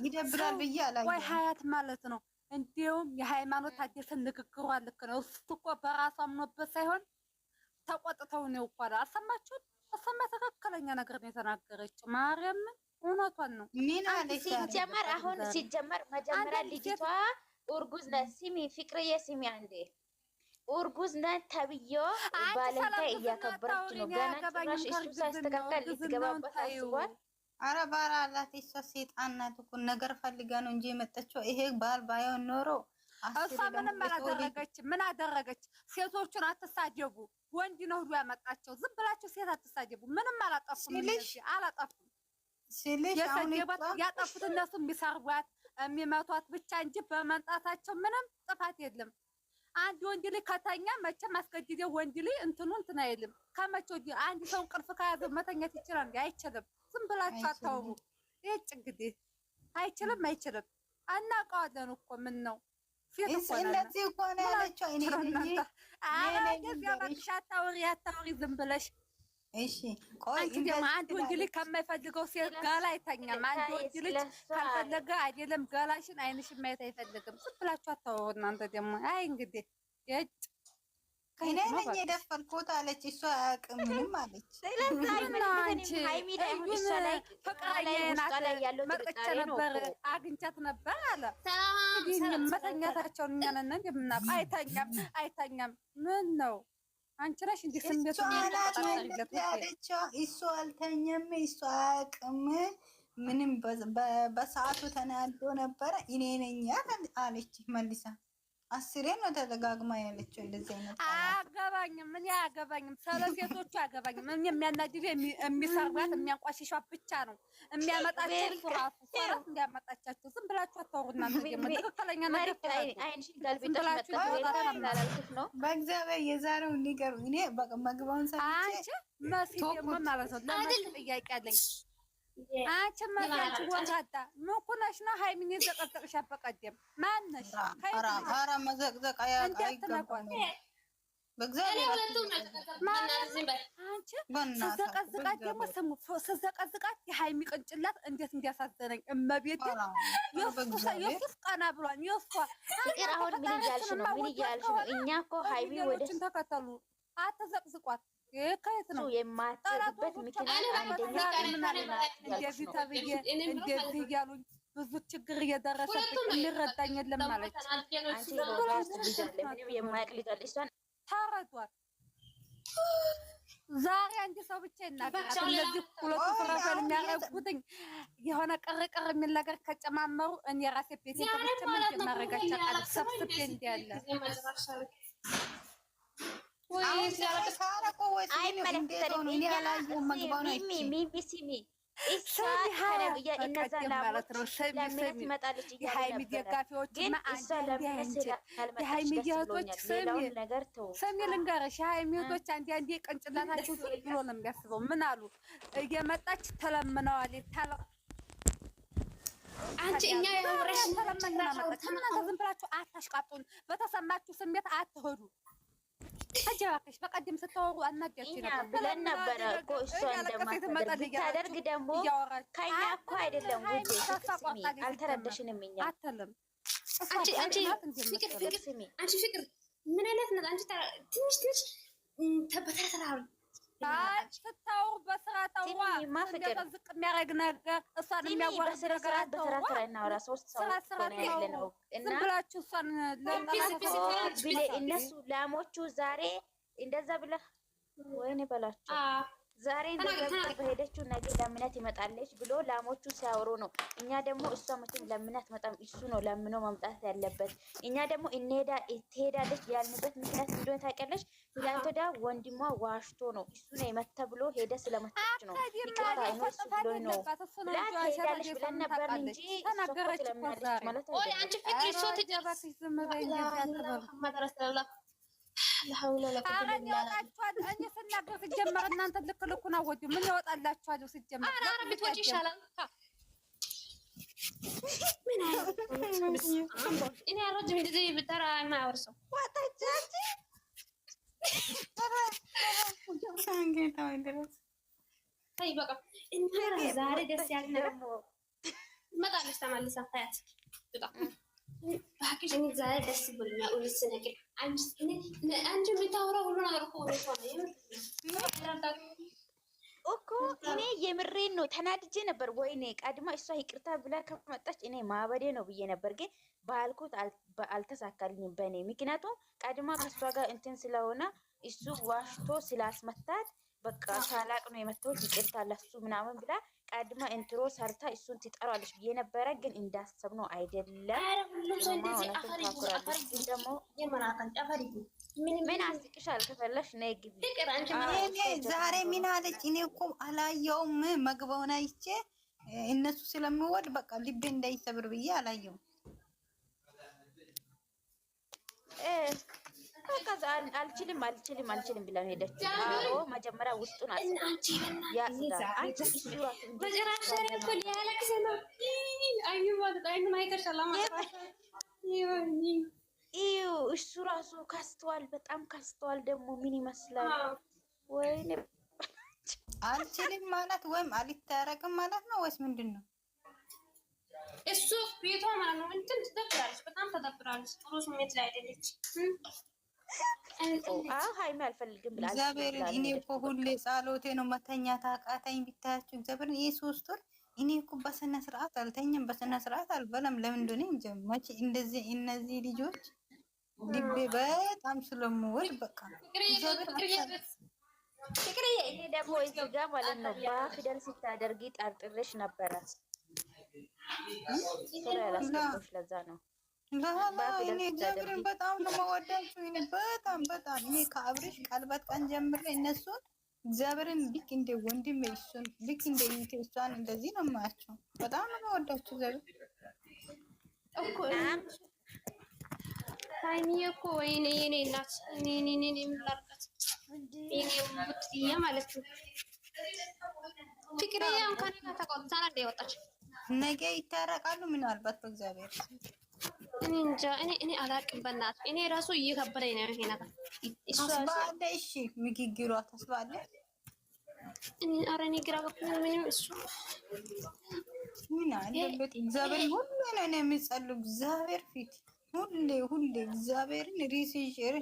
ይደብራል ብዬ አላየሁም። ወይ ሀያት ማለት ነው። እንዲሁም የሃይማኖት አዲስን ንግግሯ ልክ ነው። እሱ እኮ በራሷ አምኖበት ሳይሆን ተቆጥተው ነው እኮ አልሰማችሁም? እሷማ ትክክለኛ ነገር ነው የተናገረችው። ማርያምን እውነቷን ነው። ምን አለች? ሲጀመር አሁን ሲጀመር መጀመሪያ ልጅቷ እርጉዝ ናት። ሲሚ ፍቅርዬ ሲሚ አንዴ እርጉዝ ናት ተብዬው ባለንታይ እያከበረች ነው። ገና ጭራሽ እሱ ሳይስተካከል ልትገባበት አስቧል። አረ ባራ አላት። እሷ ሴጣን ናት እኮ ነገር ፈልጋ ነው እንጂ የመጣችው። ይሄ ባል ባይሆን ኖሮ እሷ ምንም አላደረገችም። ምን አደረገች? ሴቶቹን አትሳደቡ፣ ወንድ ነው ሁሉ ያመጣቸው። ዝም ብላችሁ ሴት አትሳደቡ። ምንም አላጠፉም። አላጠፉም ሲልሽ አሁን ያጠፉት እነሱ የሚሰርቧት የሚመቷት ብቻ እንጂ በመንጣታቸው ምንም ጥፋት የለም። አንድ ወንድ ልጅ ከተኛ መቼም አስገድደው ወንድ ልጅ እንትኑ እንትን አይልም። ከመቼ ወዲህ አንድ ሰው እንቅልፍ ከያዘው መተኛት ይችላል እንዴ? አይችልም። ዝም ብላችሁ አታውሩ። ይህች እንግዲህ አይችልም አይችልም። አናውቀዋለን እኮ ምን ነው ፊት እኮ እንደዚህ እኮ ነው ያለችው። እኔ አታውሪ ዝም ብለሽ። እሺ ቆይ ደግሞ አንድ ወንድ ልጅ ከማይፈልገው ሴት ጋር አይተኛም። አንድ ወንድ ልጅ ካልፈለገ አይደለም ገላሽን አይንሽን ማየት አይፈልግም። ዝም ብላችሁ አታውሩ እናንተ ደግሞ። አይ እንግዲህ እኔ ነኝ የደፈርኩት አለች። እሷ አያውቅም ምንም አለች። መጥቼ ነበር አግኝቻት ነበር አለ። መተኛታቸውን እኛ ነን የምናውቀው። አይተኛም ምን ነው አንቺ ነሽ እንዴ ስሜት ያለችው? እሱ አልተኛም፣ እሱ አያውቅም ምንም። በሰዓቱ ተናዶ ነበረ። እኔ ነኝ አለች መልሳ። አስሬ ነው ተደጋግማ ያለችው። እንደዚህ አይነት አያገባኝም፣ ምን አያገባኝም፣ ስለ ሴቶቹ አያገባኝም። ምን የሚያናድድ የሚሰርባት የሚያንቋሽሿት ብቻ ነው የሚያመጣቸው። ሱራቱ ሰራት እንዲያመጣቻቸው ዝም ብላችሁ አታውሩ እናንተ። ትክክለኛ ነገር ነው። በእግዚአብሔር የዛሬው እንዲገሩ እኔ መግባውን ሰምቼ አንቺ መሲ ደግሞ ማለት ነው ለማለት ጥያቄ አለኝ። አንቺ መጣች ወራዳ ምኩነሽ ነው ሃይሚን ዘቀዘቅሻት በቀደም ማነሽ? ኧረ መዘቅዘቅ አይገባም። በእግዚአብሔር አንቺ ስዘቀዝቃት ደግሞ ስሙ ስዘቀዝቃት የሃይሚ ቅንጭላት እንዴት እንዲያሳዘነኝ እመቤት የሱስ ቀና ብሏን የሷ ፍቅር። አሁን ምን እያልሽ ነው? ምን እያልሽ ነው? እኛ እኮ ሃይሚ ወደችን ተከተሉ አትዘቅዝቋት። ከየት ነው የማትሄድበት ምክንያት? አንደኛ እንደዚህ ተብዬ እንደዚህ እያሉኝ ብዙ ችግር እየደረሰብኝ እንረዳኝ የለም ማለች። አንቺ ልጅ አለ ምንም የማያውቅ ልጅ አለ። እሷን ታረዷት። ዛሬ አንድ ሰው ብቻ ይናገራል። እነዚህ ሁለቱ ፍራፈል የሚያረጉትኝ የሆነ ቅርቅር የሚል ነገር ከጨማመሩ እኔ ራሴ ቤት የተመቸ ምን የማረጋቸው ቃል ሰብስቤ እንዲያለ የሃይሚ ደጋፊዎች ሰሚ ልንገርሽ፣ የሃይሚ እህቶች አንዴ ቅንጭላታቸው ብሎ ነው የሚያስበው። ምን አሉ እየመጣች ተለምነዋል። አንቺ እኛ ያወራሽ ተለምነና መጣች። እናንተ ዝም ብላችሁ አታሽቃጡን። በተሰማችሁ ስሜት አትሄዱ። አጃክሽ በቀደም ስታወሩ አናዳችሁ ነበር ብለን ነበረ እኮ። እሷ እንደማታደርግ ደግሞ ከኛ እኮ አይደለም ውዴ። አልተረዳሽንም። እኛ አተለም አንቺ ፍቅር ምን አይነት ነው? አንቺ ትንሽ ተበታተራ ስታወሩ በስርዓት አውራ። ዝቅ የሚያደርግ ነገር እሷን የሚያዋርድ ነገር አታውራ። ዝም ብላችሁ እሷን እነሱ ላሞቹ ዛሬ እንደዛ ብለህ ወይኔ በላቸው። ዛሬ እንደዛ በሄደችው ነገ ለምነት ይመጣለች ብሎ ላሞቹ ሲያወሩ ነው። እኛ ደግሞ እሷ መቼም ለምነት መጣም እሱ ነው ለምኖ መምጣት ያለበት። እኛ ደግሞ ትሄዳለች ያልንበት ምክንያት እንደሆነ ታውቂያለሽ። ትላንት ወዲያ ወንድሟ ዋሽቶ ነው እሱ ነው የመታ ብሎ ሄደ ስለመታች ነው። ይቅርታ ነው እሱ ብሎ ነው ሄዳለች ብለን ነበር እንጂ ተናገረች ማለት ነው። አንቺ ፍቅር እሱ ትጀባስ ዝም በይ እንደዛ ይወጣችኋል። እኔ ስናገር ሲጀመር እናንተ ልክ ልኩን አወጁ። ምን ይወጣላችኋል ሲጀመር? ብትወጪ ይሻላል። ምን እኔ አሮጅ እንደዚህ ብታራ የማያወርሰው ዛሬ ደስ ያለ ነገር ተመልሳ ታያት ባክሽ እኔ ዛሬ ደስ ብሎኛል። እውነት ስነግር አንቺ የምታወራው ሁሉ ነገር እኮ እውነት ሆነ እኮ እኔ የምሬን ነው። ተናድጄ ነበር። ወይኔ ቀድማ እሷ ይቅርታ ብላ ከመጣች እኔ ማበዴ ነው ብዬ ነበር፣ ግን ባልኩት አልተሳካልኝም በእኔ ምክንያቱም ቀድማ ከእሷ ጋር እንትን ስለሆነ እሱ ዋሽቶ ስላስመታት በቃ ሳላቅ ነው የመታሁት ይቅርታ ለሱ ምናምን ብላ ቀድማ ኢንትሮ ሰርታ እሱን ትጠራለች ብዬ ነበረ፣ ግን እንዳሰብነው አይደለም። ምን አስቅሻል? ከፈለሽ ነይ ግቢ። ዛሬ ምን አለች? እኔ እኮ አላየውም መግባውን አይቼ እነሱ ስለምወድ በቃ ልቤ እንዳይሰብር ብዬ አላየውም። ከዛ አልችልም ብላ ነው ሄደች። አዎ መጀመሪያ ውስጡን እሱ ራሱ ከስተዋል፣ በጣም ከስተዋል። ደግሞ ምን ይመስላል? ወይኔ አልችልም ማለት ወይም አልታረቅም ማለት ነው ወይስ ምንድን ነው? እሱ ቤቷ ማለት ነው እንትን ትደብራለች፣ በጣም ተደብራለች። ጥሩ ስሜት ላይ አይደለች። ሀይሚ አልፈልግም ብላ እግዚአብሔር እኔ እኮ ሁሌ ጸሎቴ ነው መተኛት አቃተኝ። ቢታያችሁ እግዚአብሔር ይሄ 3 ወር እኔ እኮ በስነ ስርዓት አልተኛም፣ በስነ ስርዓት አልበላም። ለምን እንደሆነ እንጂ መቼ እንደዚህ እነዚህ ልጆች ልቤ በጣም ስለምወድ በቃ ፍቅርዬ እኔ ደግሞ እዚህ ጋር ማለት ነው በፊደል ስታደርጊ ጠርጥሬሽ ነበረ። ለዛ ነው እኔ እግዚአብሔርን በጣም ነው የምወዳቸው። እኔ በጣም እኔ ከአብርሽ ቀለበት ቀን ጀምሬ እነሱን እግዚአብሔርን ልክ እንደ ወንድሜ እሱን ልክ እንደ እሷን እንደዚህ ነው የማያቸው። በጣም ነው የምወዳቸው። እግዚአብሔር እኮ ታይሚዬ እኮ ወይኔ የኔ እናት እኔ የምላርቃት የኔ ሙጥዬ ማለት ነው። ፍቅርዬ እንኳን ተቆጥታ ነው የወጣች። ነገ ይታረቃሉ ምናልባት በእግዚአብሔር እኔ እንጃ። እኔ አላቅም በእናትህ። እኔ ራሱ እየከበደኝ ነው ይሄ ነገር። ተስፋ አለ። እሺ ንግግሯ ተስፋ አለ። ኧረ እኔ ግራ ገብቶኝ ምንም እሱ ምን አለበት እግዚአብሔር ሁሉ ነው የሚጸልዩ እግዚአብሔር ፊት ሁሌ እግዚአብሔርን ሪሲሽር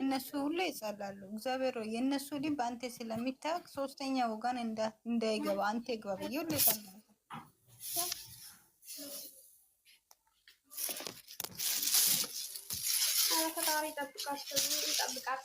እነሱ ሁሌ ይጸላሉ። እግዚአብሔር የእነሱ ልብ አንተ ስለሚታወቅ ሶስተኛ ወገን እንዳይገባ አንተ ግባ ብዬ ሁሌ ይጸልያሉ። ፈጣሪ ይጠብቃቸው፣ ይጠብቃት።